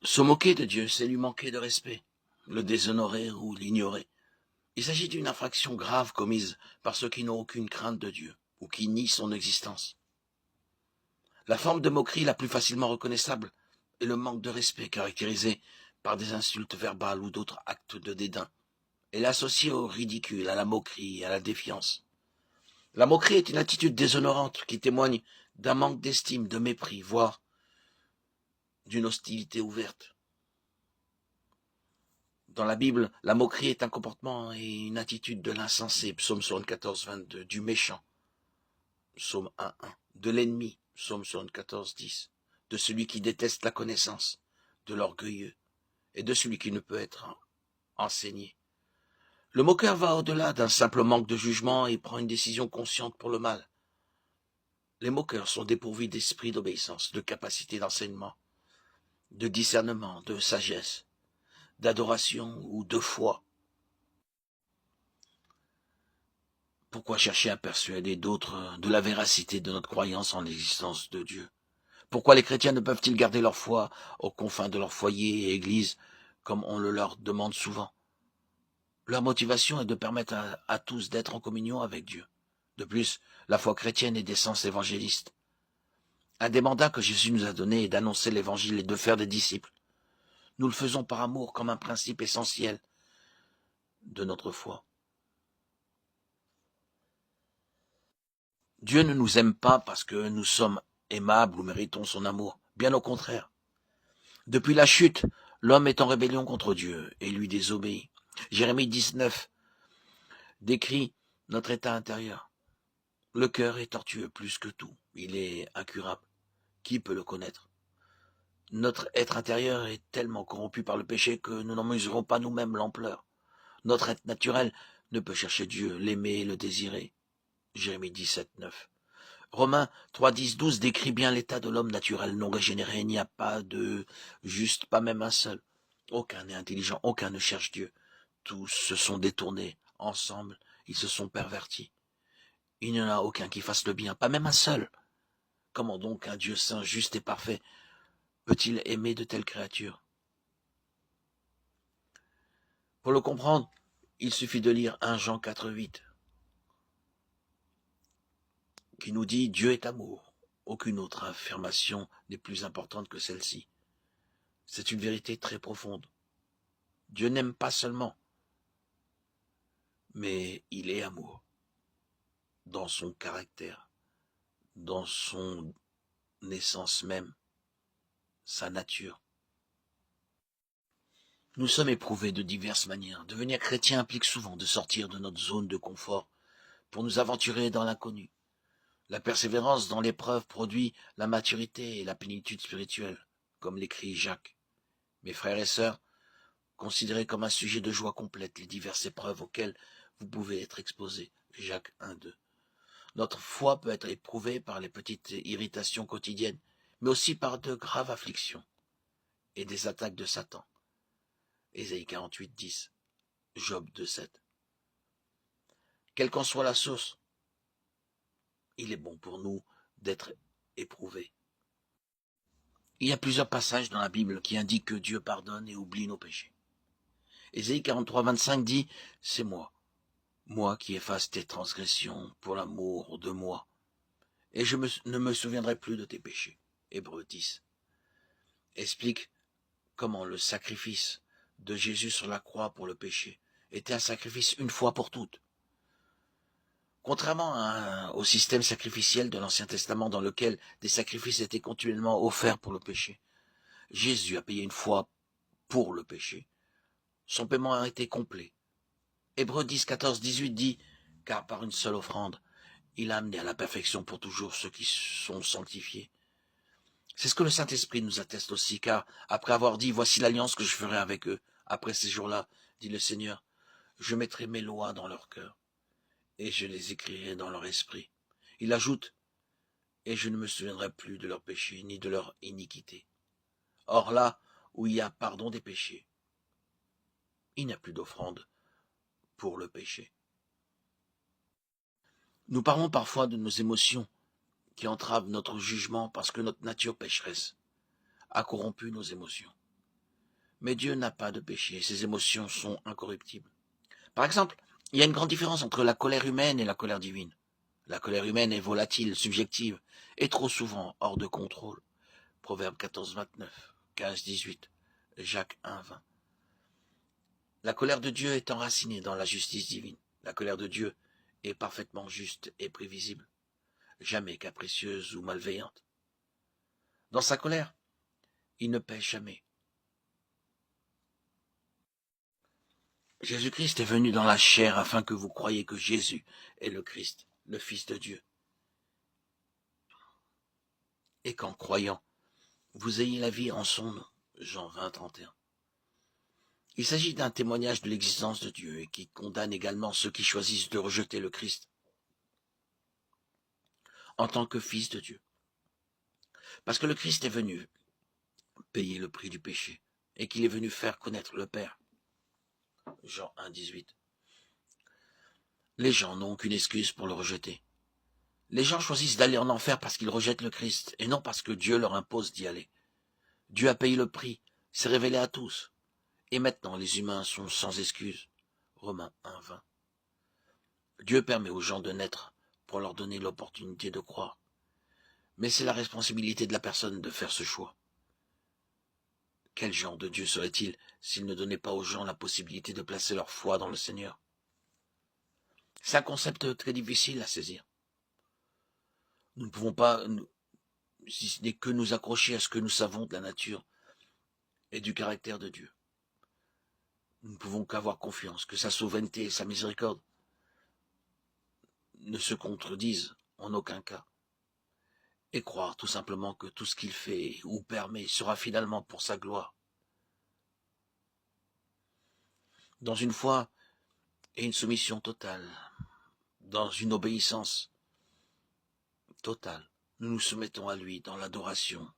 Se moquer de Dieu, c'est lui manquer de respect, le déshonorer ou l'ignorer. Il s'agit d'une infraction grave commise par ceux qui n'ont aucune crainte de Dieu ou qui nient son existence. La forme de moquerie la plus facilement reconnaissable est le manque de respect caractérisé par des insultes verbales ou d'autres actes de dédain. Elle est associée au ridicule, à la moquerie et à la défiance. La moquerie est une attitude déshonorante qui témoigne d'un manque d'estime, de mépris, voire d'une hostilité ouverte. Dans la Bible, la moquerie est un comportement et une attitude de l'insensé, psaume 74, 22, du méchant, psaume 1, 1, de l'ennemi, psaume 74, 10, de celui qui déteste la connaissance, de l'orgueilleux et de celui qui ne peut être enseigné. Le moqueur va au-delà d'un simple manque de jugement et prend une décision consciente pour le mal. Les moqueurs sont dépourvus d'esprit d'obéissance, de capacité d'enseignement, de discernement, de sagesse, d'adoration ou de foi. Pourquoi chercher à persuader d'autres de la véracité de notre croyance en l'existence de Dieu? Pourquoi les chrétiens ne peuvent-ils garder leur foi aux confins de leur foyer et église, comme on le leur demande souvent? Leur motivation est de permettre à tous d'être en communion avec Dieu. De plus, la foi chrétienne est d'essence évangéliste. Un des mandats que Jésus nous a donné est d'annoncer l'évangile et de faire des disciples. Nous le faisons par amour comme un principe essentiel de notre foi. Dieu ne nous aime pas parce que nous sommes aimables ou méritons son amour. Bien au contraire. Depuis la chute, l'homme est en rébellion contre Dieu et lui désobéit. Jérémie 19 décrit notre état intérieur. Le cœur est tortueux plus que tout. Il est incurable. Qui peut le connaître? Notre être intérieur est tellement corrompu par le péché que nous n'en mesurons pas nous-mêmes l'ampleur. Notre être naturel ne peut chercher Dieu, l'aimer et le désirer. Jérémie 17, 9. Romains 3, 10, 12 décrit bien l'état de l'homme naturel non régénéré. Il n'y a pas de juste, pas même un seul. Aucun n'est intelligent, aucun ne cherche Dieu. Tous se sont détournés. Ensemble, ils se sont pervertis. Il n'y en a aucun qui fasse le bien, pas même un seul. Comment donc un Dieu saint, juste et parfait peut-il aimer de telles créatures? Pour le comprendre, il suffit de lire 1 Jean 4, 8, qui nous dit « Dieu est amour ». Aucune autre affirmation n'est plus importante que celle-ci. C'est une vérité très profonde. Dieu n'aime pas seulement, mais il est amour, dans son caractère, dans son essence même, sa nature. Nous sommes éprouvés de diverses manières. Devenir chrétien implique souvent de sortir de notre zone de confort pour nous aventurer dans l'inconnu. La persévérance dans l'épreuve produit la maturité et la plénitude spirituelle, comme l'écrit Jacques. Mes frères et sœurs, considérez comme un sujet de joie complète les diverses épreuves auxquelles vous pouvez être exposés. Jacques 1, 2. Notre foi peut être éprouvée par les petites irritations quotidiennes, mais aussi par de graves afflictions et des attaques de Satan. Ésaïe 48, 10. Job 2, 7. Quelle qu'en soit la source, il est bon pour nous d'être éprouvés. Il y a plusieurs passages dans la Bible qui indiquent que Dieu pardonne et oublie nos péchés. Ésaïe 43, 25 dit « C'est moi qui efface tes transgressions pour l'amour de moi, et je ne me souviendrai plus de tes péchés. » Hébreux 10 explique comment le sacrifice de Jésus sur la croix pour le péché était un sacrifice une fois pour toutes. Contrairement au système sacrificiel de l'Ancien Testament dans lequel des sacrifices étaient continuellement offerts pour le péché, Jésus a payé une fois pour le péché. Son paiement a été complet. Hébreux 10, 14, 18 dit « Car par une seule offrande, il a amené à la perfection pour toujours ceux qui sont sanctifiés. » C'est ce que le Saint-Esprit nous atteste aussi, car après avoir dit « Voici l'alliance que je ferai avec eux, après ces jours-là, dit le Seigneur, je mettrai mes lois dans leur cœur, et je les écrirai dans leur esprit. » Il ajoute « Et je ne me souviendrai plus de leurs péchés, ni de leur iniquité. » Or là où il y a pardon des péchés, il n'y a plus d'offrande pour le péché. Nous parlons parfois de nos émotions qui entravent notre jugement parce que notre nature pécheresse a corrompu nos émotions. Mais Dieu n'a pas de péché, ses émotions sont incorruptibles. Par exemple, il y a une grande différence entre la colère humaine et la colère divine. La colère humaine est volatile, subjective, et trop souvent hors de contrôle. Proverbe 14, 29, 15, 18, Jacques 1, 20. La colère de Dieu est enracinée dans la justice divine. La colère de Dieu est parfaitement juste et prévisible, jamais capricieuse ou malveillante. Dans sa colère, il ne pêche jamais. Jésus-Christ est venu dans la chair afin que vous croyiez que Jésus est le Christ, le Fils de Dieu. Et qu'en croyant, vous ayez la vie en son nom. Jean 20, 31. Il s'agit d'un témoignage de l'existence de Dieu et qui condamne également ceux qui choisissent de rejeter le Christ en tant que Fils de Dieu. Parce que le Christ est venu payer le prix du péché et qu'il est venu faire connaître le Père. Jean 1, 18. Les gens n'ont aucune excuse pour le rejeter. Les gens choisissent d'aller en enfer parce qu'ils rejettent le Christ et non parce que Dieu leur impose d'y aller. Dieu a payé le prix, s'est révélé à tous. Et maintenant, les humains sont sans excuse. Romains 1, 20. Dieu permet aux gens de naître pour leur donner l'opportunité de croire. Mais c'est la responsabilité de la personne de faire ce choix. Quel genre de Dieu serait-il s'il ne donnait pas aux gens la possibilité de placer leur foi dans le Seigneur? C'est un concept très difficile à saisir. Nous ne pouvons pas, si ce n'est que nous accrocher à ce que nous savons de la nature et du caractère de Dieu. Nous ne pouvons qu'avoir confiance que sa souveraineté et sa miséricorde ne se contredisent en aucun cas. Et croire tout simplement que tout ce qu'il fait ou permet sera finalement pour sa gloire. Dans une foi et une soumission totale, dans une obéissance totale, nous nous soumettons à lui dans l'adoration,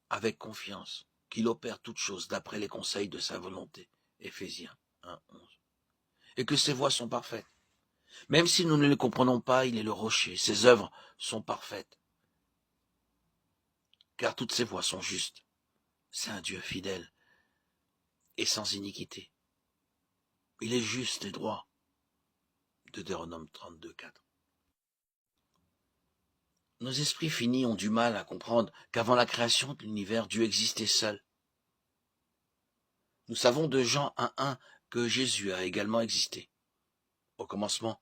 avec confiance, qu'il opère toutes choses d'après les conseils de sa volonté. Éphésiens 1, 11. Et que ses voies sont parfaites. Même si nous ne les comprenons pas, il est le rocher, ses œuvres sont parfaites. Car toutes ses voies sont justes. C'est un Dieu fidèle et sans iniquité. Il est juste et droit. Deutéronome 32, 4. Nos esprits finis ont du mal à comprendre qu'avant la création de l'univers, Dieu existait seul. Nous savons de Jean 1, que Jésus a également existé. Au commencement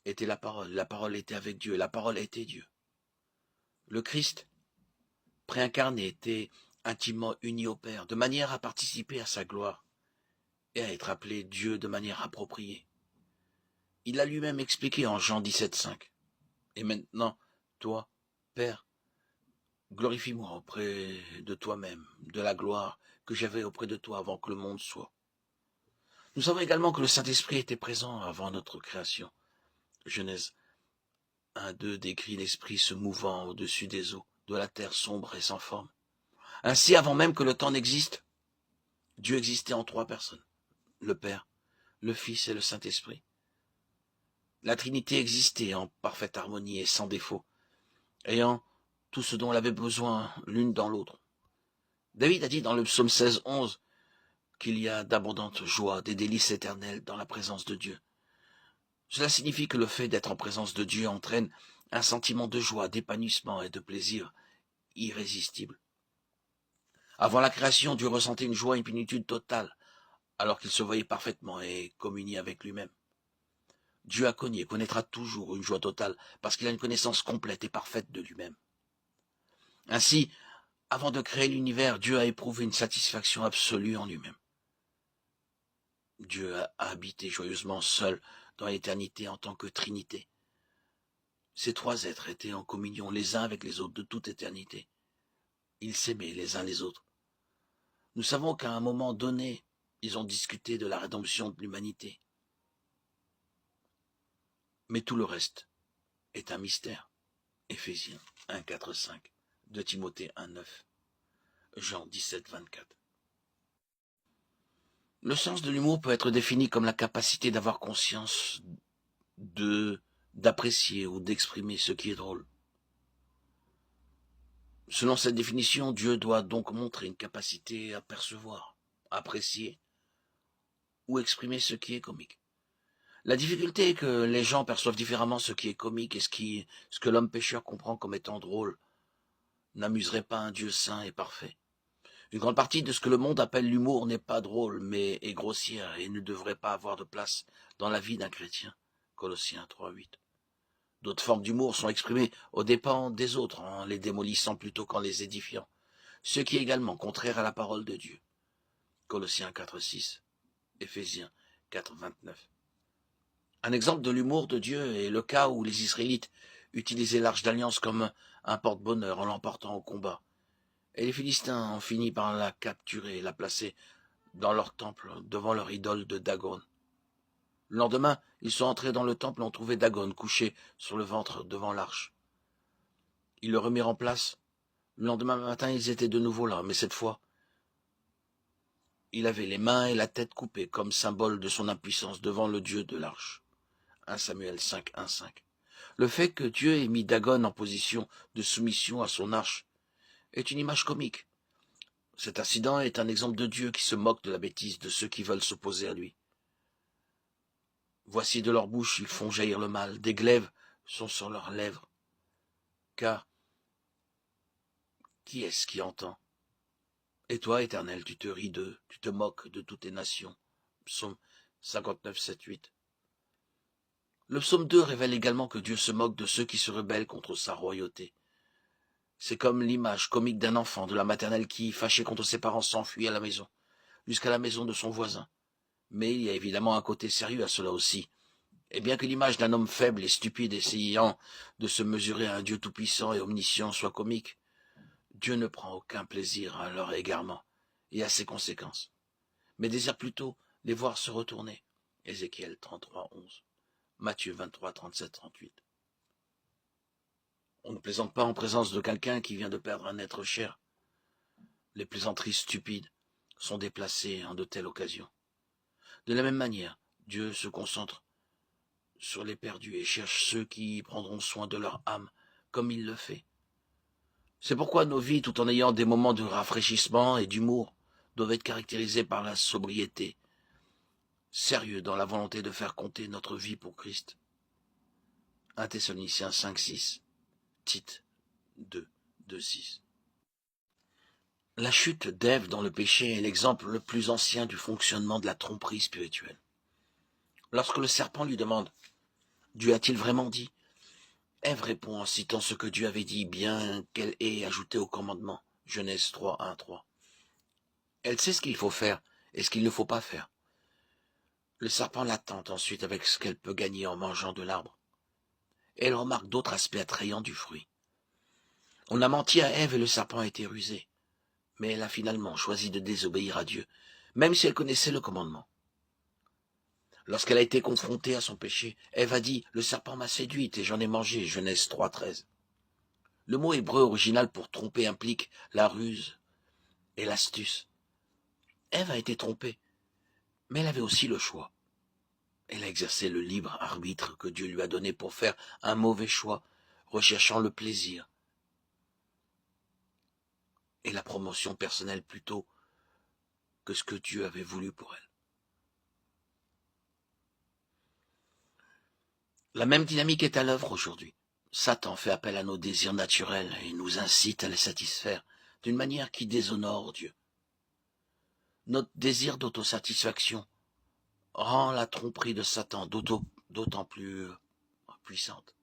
était la parole était avec Dieu, la parole était Dieu. Le Christ, préincarné, était intimement uni au Père, de manière à participer à sa gloire et à être appelé Dieu de manière appropriée. Il a lui-même expliqué en Jean 17, 5. Et maintenant, toi, Père, glorifie-moi auprès de toi-même, de la gloire que j'avais auprès de toi avant que le monde soit. Nous savons également que le Saint-Esprit était présent avant notre création. Genèse 1, 2 décrit l'Esprit se mouvant au-dessus des eaux, de la terre sombre et sans forme. Ainsi, avant même que le temps n'existe, Dieu existait en 3 personnes, le Père, le Fils et le Saint-Esprit. La Trinité existait en parfaite harmonie et sans défaut, ayant tout ce dont elle avait besoin l'une dans l'autre. David a dit dans le psaume 16, 11 qu'il y a d'abondantes joies, des délices éternelles dans la présence de Dieu. Cela signifie que le fait d'être en présence de Dieu entraîne un sentiment de joie, d'épanouissement et de plaisir irrésistible. Avant la création, Dieu ressentait une joie et une plénitude totale, alors qu'il se voyait parfaitement et communiait avec lui-même. Dieu a connu et connaîtra toujours une joie totale, parce qu'il a une connaissance complète et parfaite de lui-même. Ainsi, avant de créer l'univers, Dieu a éprouvé une satisfaction absolue en lui-même. Dieu a habité joyeusement seul dans l'éternité en tant que Trinité. Ces 3 êtres étaient en communion les uns avec les autres de toute éternité. Ils s'aimaient les uns les autres. Nous savons qu'à un moment donné, ils ont discuté de la rédemption de l'humanité. Mais tout le reste est un mystère. Éphésiens 1, 4, 5, 2 Timothée 1, 9, Jean 17, 24. Le sens de l'humour peut être défini comme la capacité d'avoir conscience d'apprécier ou d'exprimer ce qui est drôle. Selon cette définition, Dieu doit donc montrer une capacité à percevoir apprécier ou exprimer ce qui est comique. La difficulté est que les gens perçoivent différemment ce qui est comique et ce que l'homme pécheur comprend comme étant drôle n'amuserait pas un Dieu saint et parfait. Une grande partie de ce que le monde appelle l'humour n'est pas drôle, mais est grossière et ne devrait pas avoir de place dans la vie d'un chrétien. Colossiens 3:8. D'autres formes d'humour sont exprimées aux dépens des autres, en les démolissant plutôt qu'en les édifiant, ce qui est également contraire à la parole de Dieu. Colossiens 4:6, Éphésiens 4:29. Un exemple de l'humour de Dieu est le cas où les Israélites utilisaient l'arche d'alliance comme un porte-bonheur en l'emportant au combat. Et les Philistins ont fini par la capturer et la placer dans leur temple devant leur idole de Dagon. Le lendemain, ils sont entrés dans le temple et ont trouvé Dagon couché sur le ventre devant l'arche. Ils le remirent en place. Le lendemain matin, ils étaient de nouveau là, mais cette fois, il avait les mains et la tête coupées comme symbole de son impuissance devant le Dieu de l'arche. 1 Samuel 5, 1-5. Le fait que Dieu ait mis Dagon en position de soumission à son arche est une image comique. Cet incident est un exemple de Dieu qui se moque de la bêtise de ceux qui veulent s'opposer à lui. Voici de leur bouche, ils font jaillir le mal, des glaives sont sur leurs lèvres. Car qui est-ce qui entend? Et toi, Éternel, tu te ris d'eux, tu te moques de toutes les nations. Psaume 59, 7, 8. Le psaume 2 révèle également que Dieu se moque de ceux qui se rebellent contre sa royauté. C'est comme l'image comique d'un enfant de la maternelle qui, fâché contre ses parents, s'enfuit à la maison, jusqu'à la maison de son voisin. Mais il y a évidemment un côté sérieux à cela aussi. Et bien que l'image d'un homme faible et stupide essayant de se mesurer à un Dieu tout-puissant et omniscient soit comique, Dieu ne prend aucun plaisir à leur égarement et à ses conséquences, mais désire plutôt les voir se retourner. Ézéchiel 33, 11, Matthieu 23, 37, 38. On ne plaisante pas en présence de quelqu'un qui vient de perdre un être cher. Les plaisanteries stupides sont déplacées en de telles occasions. De la même manière, Dieu se concentre sur les perdus et cherche ceux qui prendront soin de leur âme, comme il le fait. C'est pourquoi nos vies, tout en ayant des moments de rafraîchissement et d'humour, doivent être caractérisées par la sobriété, sérieux dans la volonté de faire compter notre vie pour Christ. 1 Thessaloniciens 5, 6, Tite 2, 2, 6. La chute d'Ève dans le péché est l'exemple le plus ancien du fonctionnement de la tromperie spirituelle. Lorsque le serpent lui demande « Dieu a-t-il vraiment dit ?» Ève répond en citant ce que Dieu avait dit, bien qu'elle ait ajouté au commandement. Genèse 3, 1, 3. Elle sait ce qu'il faut faire et ce qu'il ne faut pas faire. Le serpent la tente ensuite avec ce qu'elle peut gagner en mangeant de l'arbre. Elle remarque d'autres aspects attrayants du fruit. On a menti à Ève et le serpent a été rusé. Mais elle a finalement choisi de désobéir à Dieu, même si elle connaissait le commandement. Lorsqu'elle a été confrontée à son péché, Ève a dit « Le serpent m'a séduite et j'en ai mangé » Genèse 3, 13. Le mot hébreu original pour tromper implique la ruse et l'astuce. Ève a été trompée, mais elle avait aussi le choix. Elle a exercé le libre arbitre que Dieu lui a donné pour faire un mauvais choix, recherchant le plaisir et la promotion personnelle plutôt que ce que Dieu avait voulu pour elle. La même dynamique est à l'œuvre aujourd'hui. Satan fait appel à nos désirs naturels et nous incite à les satisfaire d'une manière qui déshonore Dieu. Notre désir d'autosatisfaction rend la tromperie de Satan d'autant plus puissante.